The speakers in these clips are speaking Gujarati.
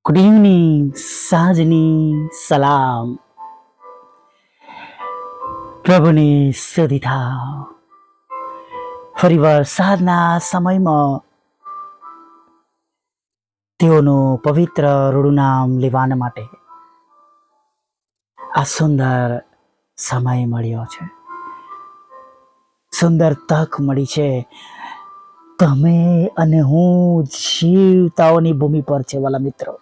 ગુડ ઇવનિંગ, સાંજની સલામ. પ્રભુની સ્તુતિ થાવ. ફરીવાર સાંજના સમયમાં તેઓનું પવિત્ર રૂડું નામ લેવાના માટે આ સુંદર સમય મળ્યો છે, સુંદર તક મળી છે. તમે અને હું જીવતાઓની ભૂમિ પર છે વાલા મિત્રો.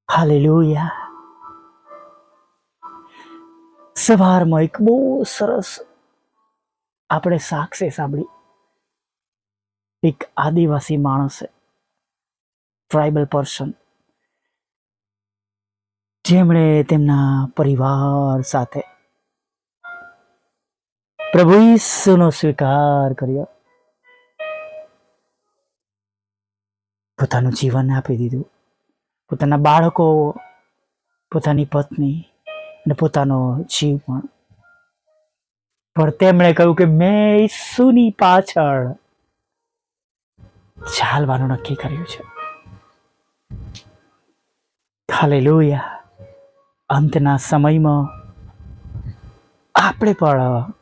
હાલેલુયા. સવારમાં એક બહુ સરસ આપણે સાક્ષી સાંભળી. એક આદિવાસી માણસે, ટ્રાઇબલ પર્સન, જેમણે તેમના પરિવાર સાથે પ્રભુ ઈસુનો સ્વીકાર કર્યો, પોતાનું જીવન આપી દીધું, પોતાના બાળકો, પોતાની પત્ની અને પોતાનો જીવ પણ તેમણે કહ્યું કે મેં ઈસુની પાછળ ચાલવાનું નક્કી કર્યું છે. હાલેલુયા. અંતના સમયમાં આપણે પણ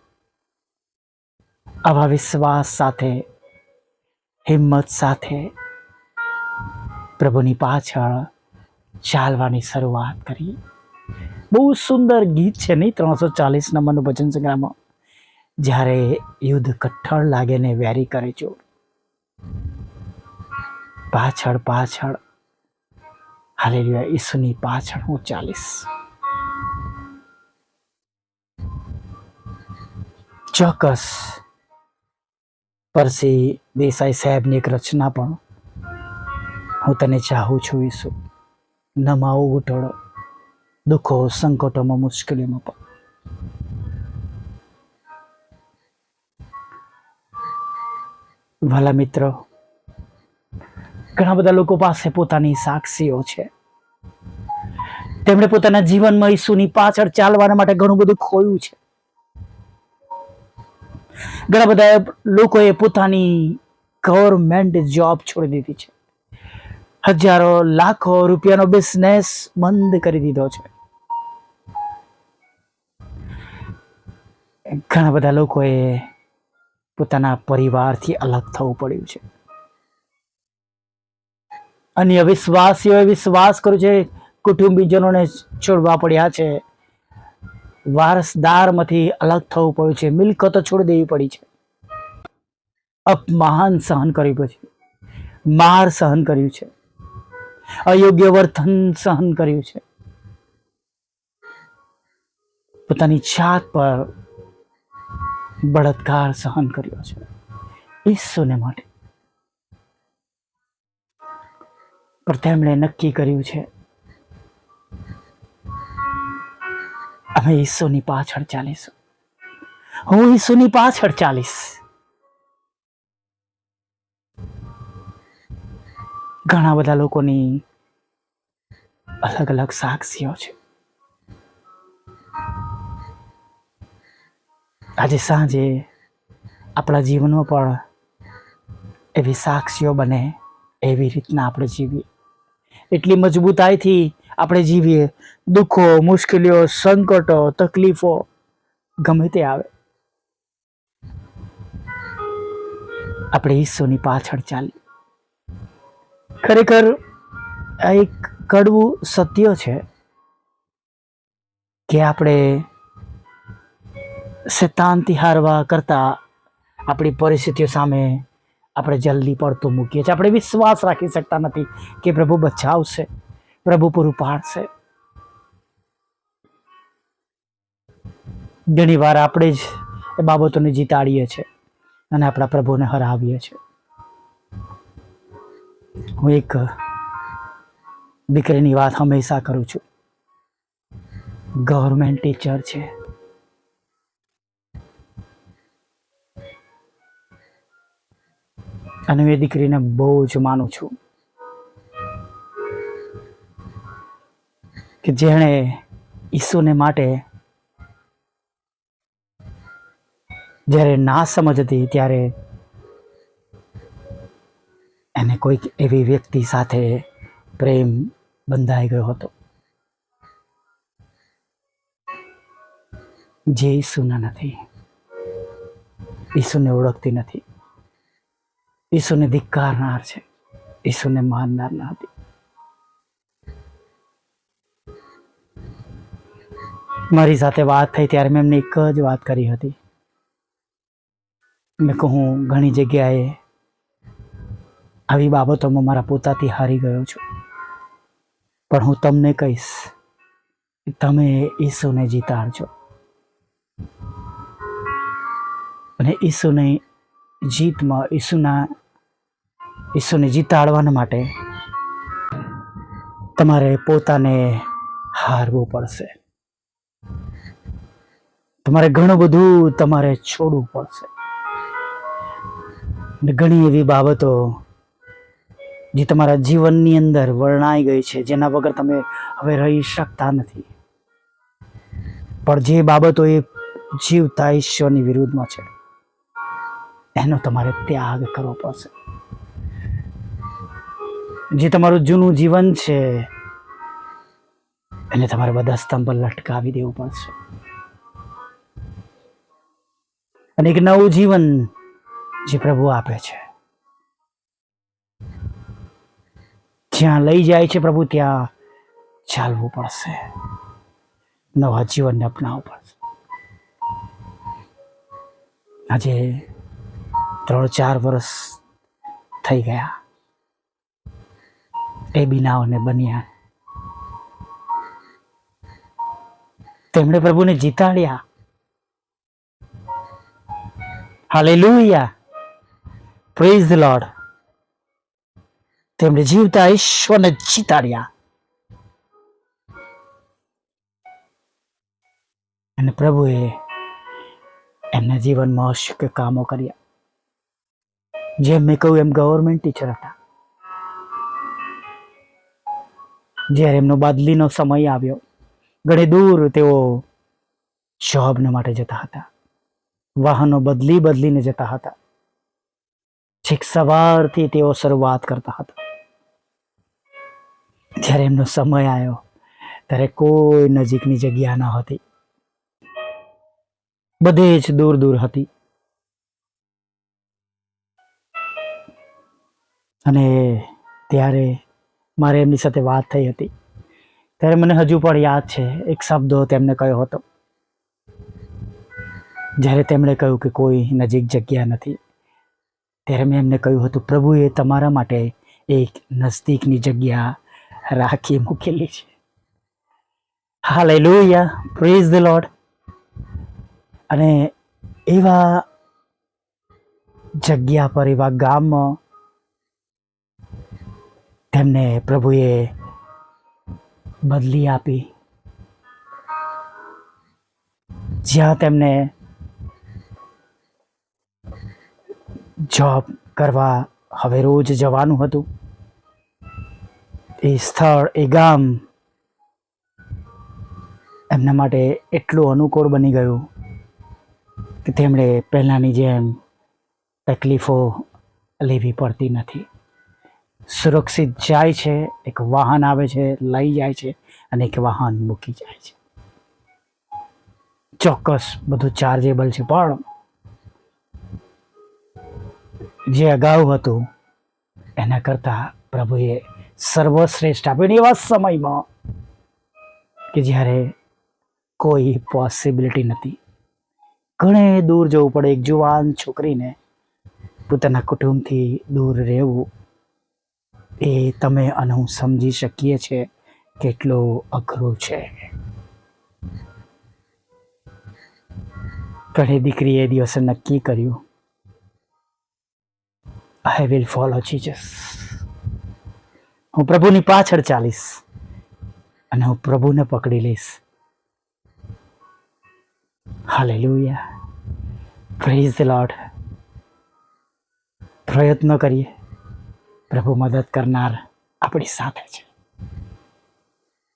આવા વિશ્વાસ સાથે, હિંમત સાથે પ્રભુની પાછળ ચાલવાની શરૂઆત કરી. બહુ સુંદર ગીત છે નહીં? 340 નંબરનું ભજન સંગ્રહમાં, જ્યારે યુદ્ધ કઠણ લાગે ને વેરી કરે છો, પાછળ પાછળ, હાલેલુયા, ઈસુની પાછળ હું ચાલીશ. ચોક્કસ પરસી દેસાઈ સાહેબની એક રચના પણ, હું તને ચાહું છું ઈસુ, નમાવો ઘૂંટડો, દુઃખો સંકટોમાં મુશ્કેલીમાં પણ. વાલા મિત્રો, ઘણા બધા લોકો પાસે પોતાની સાક્ષીઓ છે. તેમણે પોતાના જીવનમાં ઈસુની પાછળ ચાલવાના માટે ઘણું બધું ખોયું છે. ઘણા બધા લોકોએ પોતાની ગવર્મેન્ટ જોબ છોડી દીધી છે. હજારો લાખો રૂપિયાનો બિઝનેસ બંધ કરી દીધો છે. ઘણા બધા લોકોએ પોતાના પરિવારથી અલગ થવું પડ્યું છે. અન્ય વિશ્વાસીઓએ વિશ્વાસ કર્યો છે, કુટુંબીજનોને છોડવા પડ્યા છે, વારસદારમાંથી અલગ થવું પડ્યું છે, મિલકતો છોડી દેવી પડી છે, અપમાન સહન કર્યું પછી, માર સહન કર્યું છે, અયોગ્ય વર્તન સહન કર્યું છે, પોતાની જાત પર બળાત્કાર સહન કર્યો છે ઈસુને માટે. પણ તેમણે નક્કી કર્યું છે, અમે ઈસુની પાછળ ચાલીશું, હું ઈસુની પાછળ ચાલીશ. ઘણા બધા લોકોની અલગ અલગ સાક્ષીઓ છે. આજે સાંજે આપણા જીવનમાં પણ એવી સાક્ષીઓ બને, એવી રીતના આપણે જીવીએ, એટલી મજબૂતાઈથી આપણે જીવીએ. દુઃખો, મુશ્કેલીઓ, સંકટો, તકલીફો ગમે તે આવે, આપણે ઈસુની પાછળ ચાલીએ. ખરેખર આ એક કડવું સત્ય છે કે આપણે શૈતાનથી હારવા કરતા આપણી પરિસ્થિતિઓ સામે આપણે જલ્દી પડતું મૂકીએ છીએ. આપણે વિશ્વાસ રાખી શકતા નથી કે પ્રભુ બચાવશે, પ્રભુ પૂરું પાડશે. ઘણી વાર આપણે જ એ બાબતોને જીતાડીએ છીએ અને આપણા પ્રભુને હરાવીએ છીએ. હું એક દીકરીની વાત હંમેશા કરું છું. ગવર્મેન્ટ ટીચર છે, અને એ દીકરીને બહુ જ માનું છું કે જેણે ઈસુને માટે જ્યારે ના સમજ હતી ત્યારે એને કોઈક એવી વ્યક્તિ સાથે પ્રેમ બંધાઈ ગયો હતો જે ઈસુના નથી, ઈસુને ઓળખતી નથી, ઈસુને ધિક્કારનાર છે, ઈસુને માનનાર નથી. મારી સાથે વાત થઈ ત્યારે મેં એમને એક જ વાત કરી હતી. મેં કહું, ઘણી જગ્યાએ આવી બાબતોમાં મારા પોતાથી હારી ગયો છું, પણ હું તમને કહીશ, તમે ઈસુને જીતાડજો અને ઈસુની જીતમાં ઈસુને જીતાડવાના માટે તમારે પોતાને હારવું પડશે. તમારે ઘણું બધું તમારે છોડવું પડશે. ઘણી એવી બાબતો જે તમારા જીવનની અંદર વર્ણાઈ ગઈ છે, જેના વગર તમે હવે રહી શકતા નથી, પણ જે બાબતો એ જીવતા ઈશ્વરની વિરુદ્ધમાં છે, એનો તમારે ત્યાગ કરવો પડશે. જે તમારું જૂનું જીવન છે એને તમારે બધા સ્તંભ પર લટકાવી દેવું પડશે અને એક નવું જીવન જે પ્રભુ આપે છે, જ્યાં લઈ જાય છે પ્રભુ, ત્યાં ચાલવું પડશે, નવા જીવનને અપનાવવું પડશે. આજે 3-4 વર્ષ થઈ ગયા એ બનાવને બન્યા. તેમણે પ્રભુને જીતાડ્યા. Hallelujah, praise the Lord. તેમણે જીવતા ઈશ્વરને જીતાડ્યા અને પ્રભુએ એમના જીવનમાં અશક્ય કામો કર્યા. જેમ મેં કહ્યું એમ ગવર્મેન્ટ ટીચર હતા. જ્યારે એમનો બદલીનો સમય આવ્યો, ઘણી દૂર તેઓ જોબને માટે જતા હતા. વાહનો બદલીને જતા હતા. છેક સવારથી તેઓ શરૂઆત કરતા હતા. જ્યારે એમનો સમય આવ્યો ત્યારે કોઈ નજીકની જગ્યા ન હતી, બધે જ દૂર દૂર હતી. અને ત્યારે મારે એમની સાથે વાત થઈ હતી. ત્યારે મને હજુ પણ યાદ છે એક શબ્દ તેમને કહ્યો હતો. જ્યારે તેમણે કહ્યું કે કોઈ નજીક જગ્યા નથી, ત્યારે મેં એમને કહ્યું હતું, પ્રભુએ તમારા માટે એક નજદીકની જગ્યા રાખી મૂકેલી છે. Hallelujah, praise the lord. અને એવા જગ્યા પર, એવા ગામમાં તેમને પ્રભુએ બદલી આપી, જ્યાં તેમને જોબ કરવા હવે રોજ જવાનું હતું. એ સ્થળ, એ ગામ એમના માટે એટલું અનુકૂળ બની ગયું કે તેમણે પહેલાંની જેમ તકલીફો લેવી પડતી નથી. સુરક્ષિત જાય છે, એક વાહન આવે છે, લઈ જાય છે અને એક વાહન મૂકી જાય છે. ચોક્કસ બધું ચાર્જેબલ છે, પણ જે અગાઉ હતું એના કરતાં પ્રભુએ સર્વશ્રેષ્ઠ આપ્યું. એવા સમયમાં કે જ્યારે કોઈ પોસિબિલિટી નથી, ઘણે દૂર જવું પડે. એક જુવાન છોકરીને પોતાના કુટુંબથી દૂર રહેવું, એ તમે અને હું સમજી શકીએ છીએ કેટલું અઘરું છે. ઘણી દીકરીએ એ દિવસે નક્કી કર્યું, આઈ વિલ ફોલો જીસસ. હું પ્રભુની પાછળ ચાલીશ અને હું પ્રભુને પકડી લઈશ. Hallelujah, praise the lord. પ્રયત્ન કરીએ, પ્રભુ મદદ કરનાર આપણી સાથે છે.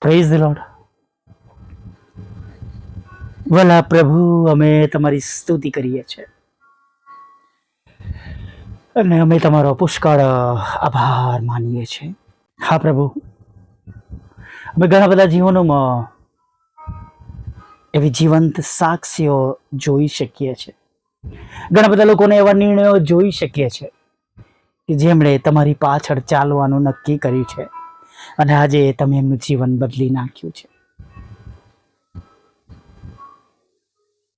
Praise the lord. ભલા પ્રભુ, અમે તમારી સ્તુતિ કરીએ છીએ. અને અમે તમારો પુષ્કળ આભાર માનીએ છીએ. હા પ્રભુ, અમે ઘણા બધા જીવનોમાં એવી જીવંત સાક્ષીઓ જોઈ શકીએ છીએ. ઘણા બધા લોકોને એવા નિર્ણયો જોઈ શકીએ છીએ કે જેમણે તમારી પાછળ ચાલવાનું નક્કી કર્યું છે અને આજે તમે એમનું જીવન બદલી નાખ્યું છે.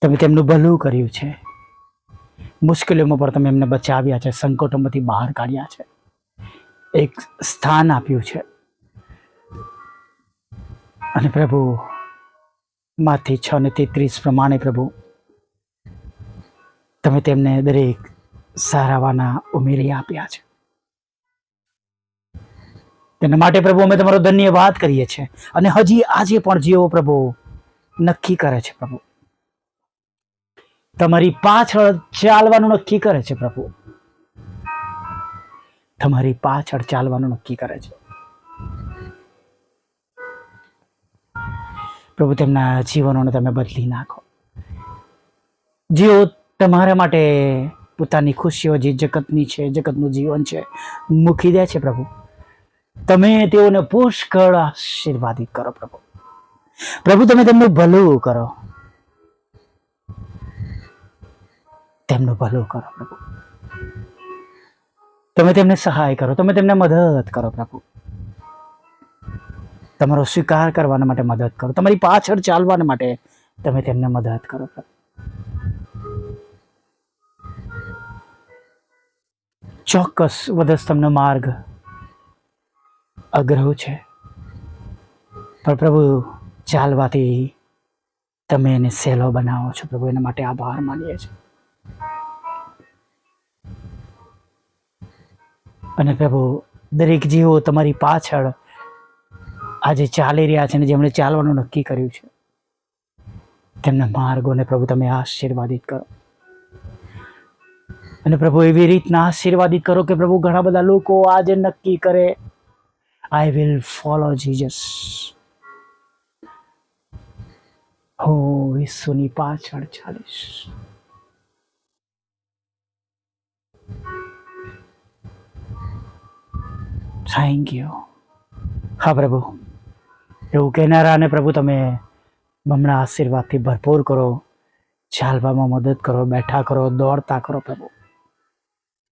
તમે તેમનું ભલું કર્યું છે. મુશ્કેલીઓમાં પણ તમે એમને બચાવ્યા છે, સંકટોમાંથી બહાર કાઢ્યા છે, એક સ્થાન આપ્યું છે. અને પ્રભુ, માથી 6:33 પ્રમાણે પ્રભુ તમે તેમને દરેક સારાવાના ઉમેરી આપ્યા છે. તેના માટે પ્રભુ અમે તમારો ધન્યવાદ કરીએ છીએ. અને હજી આજે પણ જેઓ પ્રભુ નક્કી કરે છે પ્રભુ, તમારી પાછળ ચાલવાનું નક્કી કરે છે પ્રભુ, તમારી પાછળ ચાલવાનું નક્કી કરે છે પ્રભુ, તેમના જીવનોને તમે બદલી નાખો. જેઓ તમારા માટે પોતાની ખુશીઓ જે જગતની છે, જગતનું જીવન છે, મૂકી દે છે પ્રભુ, તમે તેઓને પુષ્કળ આશીર્વાદિત કરો પ્રભુ. પ્રભુ, તમે તેમનું ભલું કરો, તેમનું ભલું કરો પ્રભુ. તમે તેમને સહાય કરો, તમે તેમને મદદ કરો પ્રભુ. તમારો સ્વીકાર કરવાના માટે મદદ કરો, તમારી પાછળ ચાલવાના માટે તમે તેમને મદદ કરો પ્રભુ. ચોક્કસ વધસ્તંભનો માર્ગ અઘરો છે, પણ પ્રભુ ચાલવાથી તમે એને સહેલો બનાવો છો પ્રભુ. એના માટે આભાર માનીએ છીએ. અને પ્રભુ, દરેક જીવો તમારી પાછળ આજે ચાલી રહ્યા છે અને જેમણે ચાલવાનું નક્કી કર્યું છે, તેમના માર્ગોને પ્રભુ તમે આશીર્વાદિત કરો. અને પ્રભુ, એવી રીતના આશીર્વાદિત કરો કે પ્રભુ ઘણા બધા લોકો આજે નક્કી કરે, આઈ વિલ ફોલો જીસસ. હું ઈસુની પાછળ ચાલીશ. Thank you. હા પ્રભુ, એવું કહેનારાને પ્રભુ તમે બમણા આશીર્વાદથી ભરપૂર કરો, ચાલવામાં મદદ કરો, બેઠા કરો, દોડતા કરો પ્રભુ.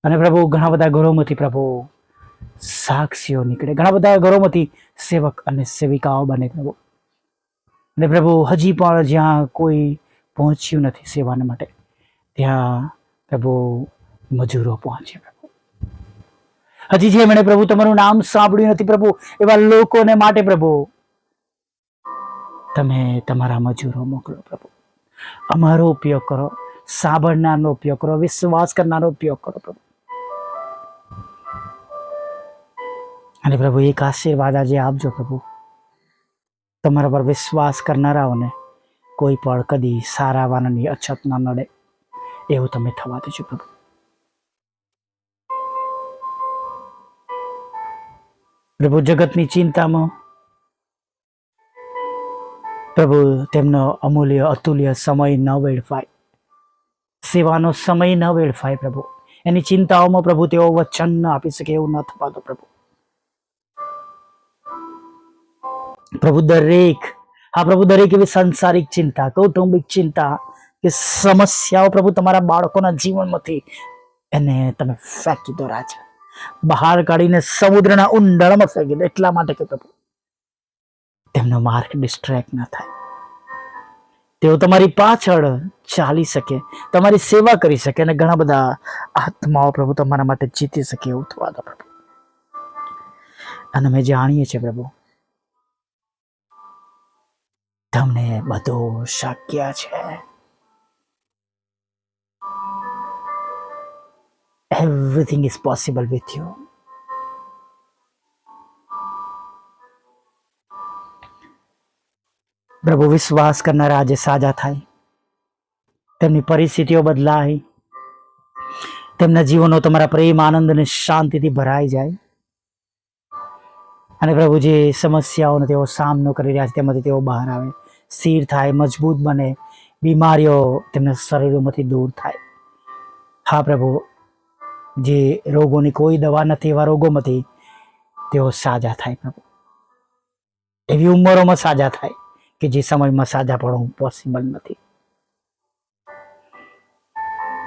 અને પ્રભુ, ઘણા બધા ઘરોમાંથી પ્રભુ સાક્ષીઓ નીકળે, ઘણા બધા ઘરોમાંથી સેવક અને સેવિકાઓ બને પ્રભુ. અને પ્રભુ, હજી પણ જ્યાં કોઈ પહોંચ્યું નથી સેવાને માટે, ત્યાં પ્રભુ મજૂરો પહોંચે પ્રભુ. હજી જેમણે પ્રભુ તમારું નામ સાંભળ્યું નથી પ્રભુ, એવા લોકોને માટે પ્રભુ તમે તમારા મજૂરો મોકલો પ્રભુ. અમારો ઉપયોગ કરો, સાંભળનારનો ઉપયોગ કરો, વિશ્વાસ કરનારનો ઉપયોગ કરો પ્રભુ. અને પ્રભુ, એક આશીર્વાદ આજે આપજો પ્રભુ, તમારા પર વિશ્વાસ કરનારાઓને કોઈ પણ કદી સારા વાનની અછત ના નડે એવું તમે થવા દેજો પ્રભુ. પ્રભુ, જગતની ચિંતામાં પ્રભુ તેમનો અમૂલ્ય અતુલ્ય સમય ન વેડફાય, સેવાનો સમય ન વેડફાય પ્રભુ. એની ચિંતાઓમાં પ્રભુ તેઓ વચન ન આપી શકે એવું ન થવા દો પ્રભુ. પ્રભુ, દરેક એવી સંસારિક ચિંતા, કૌટુંબિક ચિંતા કે સમસ્યાઓ પ્રભુ તમારા બાળકોના જીવનમાંથી એને તમે ફેંકી દો રાજા, બહાર કાઢીને સમુદ્રના ઊંડાણમાં ફેંકી દો. એટલા માટે કે પ્રભુ તેમનો માર્ગ ડિસ્ટ્રેક્ટ ન થાય, તેઓ તમારી પાછળ ચાલી શકે, તમારી સેવા કરી શકે અને ઘણા બધા આત્માઓ પ્રભુ તમારા માટે જીતી શકે એવું થવા દો પ્રભુ. અને અમે જાણીએ છીએ પ્રભુ, તમને બધું શક્ય છે. Everything is possible with you. પ્રભુ, વિશ્વાસ કરનારા આજે સાજા થાય, તેમની પરિસ્થિતિઓ બદલાય, તેમના જીવનો તમારા પ્રેમ, આનંદ અને શાંતિથી ભરાઈ જાય. અને પ્રભુ, જે સમસ્યાઓનો તેઓ સામનો કરી રહ્યા છે તેમાંથી તેઓ બહાર આવે, સ્થિર થાય, મજબૂત બને, બીમારીઓ તેમના શરીરોમાંથી દૂર થાય. હા પ્રભુ, જે રોગોની કોઈ દવા નથી એવા રોગોમાંથી તેઓ સાજા થાય પ્રભુ. એવી ઉંમરોમાં સાજા થાય કે જે સમયમાં સાજા પડવું પોસિબલ નથી.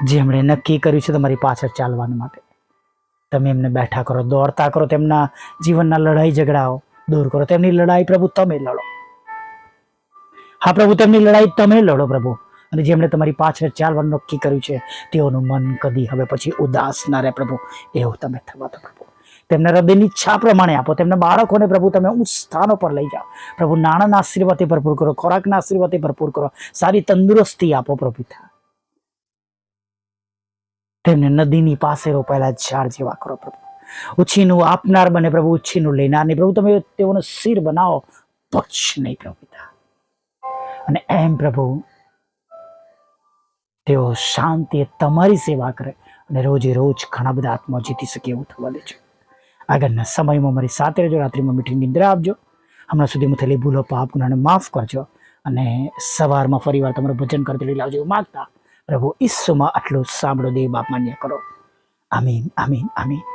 જે એમણે નક્કી કર્યું છે તમારી પાછળ ચાલવા માટે, તમે એમને બેઠા કરો, દોડતા કરો, તેમના જીવનના લડાઈ ઝઘડાઓ દૂર કરો. તેમની લડાઈ પ્રભુ તમે લડો. હા પ્રભુ, તેમની લડાઈ તમે લડો પ્રભુ. અને જેમણે તમારી પાછળ ચાલવાનું નક્કી કર્યું છે તેઓનું મન કદી હવે પછી ઉદાસ ના રહે પ્રભુ, એવું તમે થવા દો પ્રભુ. તેમના હૃદયની ઈચ્છા પ્રમાણે આપો. તેમના બાળકોને પ્રભુ તમે ઉચ્ચ સ્થાનો પર લઈ જાઓ પ્રભુ. નાણાંના આશીર્વાદથી ભરપૂર કરો, ખોરાકના આશીર્વાદથી ભરપૂર કરો, સારી તંદુરસ્તી આપો પ્રભુ. તેમને નદીની પાસે રોપાયેલા ઝાડ જેવા કરો પ્રભુ. ઉછીનું આપનાર બને પ્રભુ, ઉછીનું લેનાર નહીં પ્રભુ. તમે તેઓનો શિર બનાવો, પક્ષ નહીં પ્રભુ. અને એમ પ્રભુ તેઓ શાંતિએ તમારી સેવા કરે અને રોજે રોજ ઘણા બધા આત્મા જીતી શકે એવું થવા દેજો. આગળના સમયમાં મારી સાથે રહેજો. રાત્રિમાં મીઠી નિદ્રા આપજો. હમણાં સુધીમાં થયેલી ભૂલો પાપ ગુનાને માફ કરજો અને સવારમાં ફરીવાર તમારું ભજન કરતી લાવજો એવું માગતા પ્રભુ ઈસુમાં આટલું સાંભળો. દેવ બાપ માન્ય કરો. આમીન, આમીન, આમીન.